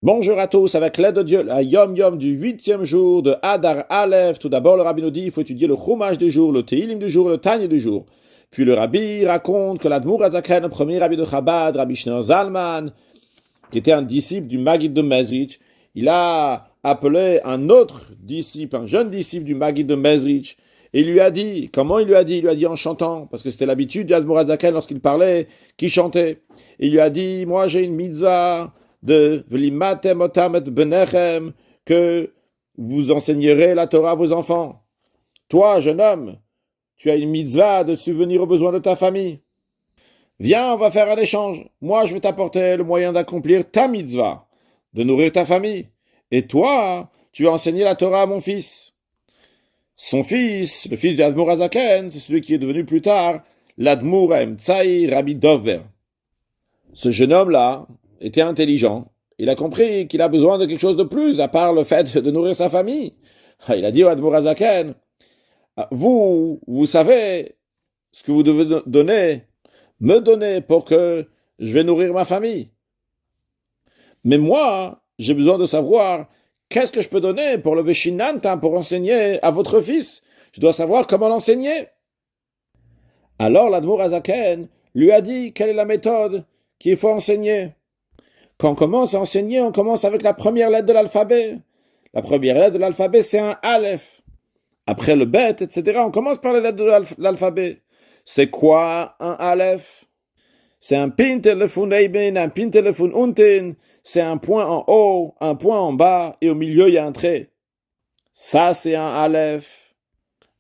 Bonjour à tous, avec l'aide de Dieu, la Yom Yom du 8e jour de Adar Aleph. Tout d'abord, le Rabbi nous dit il faut étudier le Chumash du jour, le Teilim du jour, le Tanya du jour. Puis le Rabbi raconte que l'Admour Azaken, le premier Rabbi de Chabad, Rabbi Shneur Zalman, qui était un disciple du Maggid de Mezrich, il a appelé un autre disciple, un jeune disciple du Maggid de Mezrich, et il lui a dit, comment il lui a dit? Il lui a dit en chantant, parce que c'était l'habitude du Admour Azaken lorsqu'il parlait, qu'il chantait. Il lui a dit, moi j'ai une mitzvah de v'limatem otam et benechem, que vous enseignerez la Torah à vos enfants. Toi, jeune homme, tu as une mitzvah de subvenir aux besoins de ta famille. Viens, on va faire un échange. Moi, je vais t'apporter le moyen d'accomplir ta mitzvah, de nourrir ta famille. Et toi, tu vas enseigner la Torah à mon fils. Son fils, le fils de Admour Azaken, c'est celui qui est devenu plus tard l'Admour Emtsai Rabbi Dovber. Ce jeune homme-là était intelligent. Il a compris qu'il a besoin de quelque chose de plus, à part le fait de nourrir sa famille. Il a dit au Admour Azaken, vous savez ce que vous devez me donner pour que je vais nourrir ma famille. Mais moi, j'ai besoin de savoir qu'est-ce que je peux donner pour le Veshinantam, pour enseigner à votre fils. Je dois savoir comment l'enseigner. Alors l'Admour Azaken lui a dit quelle est la méthode qu'il faut enseigner. Quand on commence à enseigner, on commence avec la première lettre de l'alphabet. La première lettre de l'alphabet, c'est un Aleph. Après le Bet, etc., on commence par les lettres de l'alphabet. C'est quoi un Aleph? C'est un pin téléphone Eiben, un pin téléphone Unten. C'est un point en haut, un point en bas, et au milieu, il y a un trait. Ça, c'est un Aleph.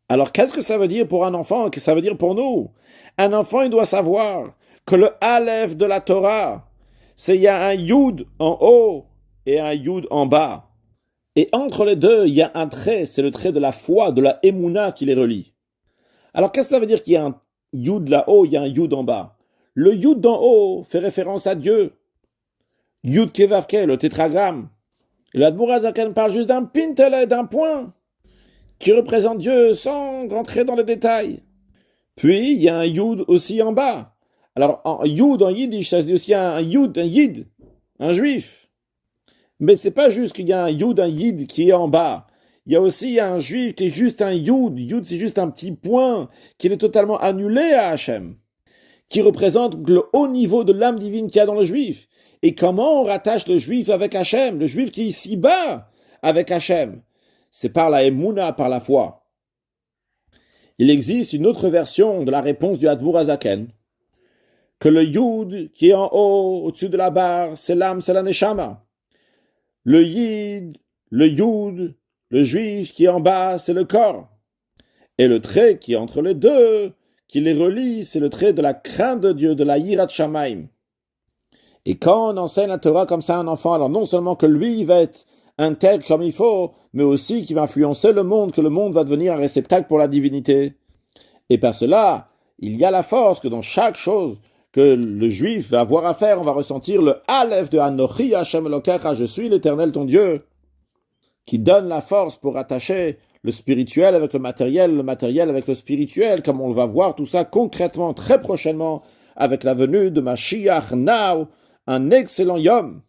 Alors, qu'est-ce que ça veut dire pour un enfant? Qu'est-ce que ça veut dire pour nous? Un enfant, il doit savoir que le Aleph de la Torah, c'est il y a un Yud en haut et un Yud en bas. Et entre les deux, il y a un trait, c'est le trait de la foi, de la Emouna qui les relie. Alors, qu'est-ce que ça veut dire qu'il y a un Yud là-haut, il y a un Yud en bas? Le Yud d'en haut fait référence à Dieu. Yud Kevavke, le tétragramme. L'Admour Azaken parle juste d'un pintele, d'un point, qui représente Dieu sans rentrer dans les détails. Puis, il y a un Yud aussi en bas. Alors, en Yud, en Yiddish, ça se dit aussi un Yud, un Yid, un juif. Mais c'est pas juste qu'il y a un Yud, un Yid qui est en bas. Il y a aussi un juif qui est juste un Yud. Yud, c'est juste un petit point qui est totalement annulé à Hachem, qui représente le haut niveau de l'âme divine qu'il y a dans le juif. Et comment on rattache le juif avec Hachem, le juif qui est ici bas avec Hachem? C'est par la Emouna, par la foi. Il existe une autre version de la réponse du Admour Azaken, que le Yud qui est en haut, au-dessus de la barre, c'est l'âme, c'est la Neshama. Le Yid, le Yud, le juif qui est en bas, c'est le corps. Et le trait qui est entre les deux, qui les relie, c'est le trait de la crainte de Dieu, de la Yirat Shamaim. Et quand on enseigne la Torah comme ça à un enfant, alors non seulement que lui il va être intègre comme il faut, mais aussi qu'il va influencer le monde, que le monde va devenir un réceptacle pour la divinité. Et par cela, il y a la force que dans chaque chose que le juif va avoir à faire, on va ressentir le Aleph de Anochi Hashem Elokecha, je suis l'Éternel ton Dieu, qui donne la force pour attacher le spirituel avec le matériel avec le spirituel, comme on va voir tout ça concrètement très prochainement avec la venue de Mashiach Now, un excellent Yom.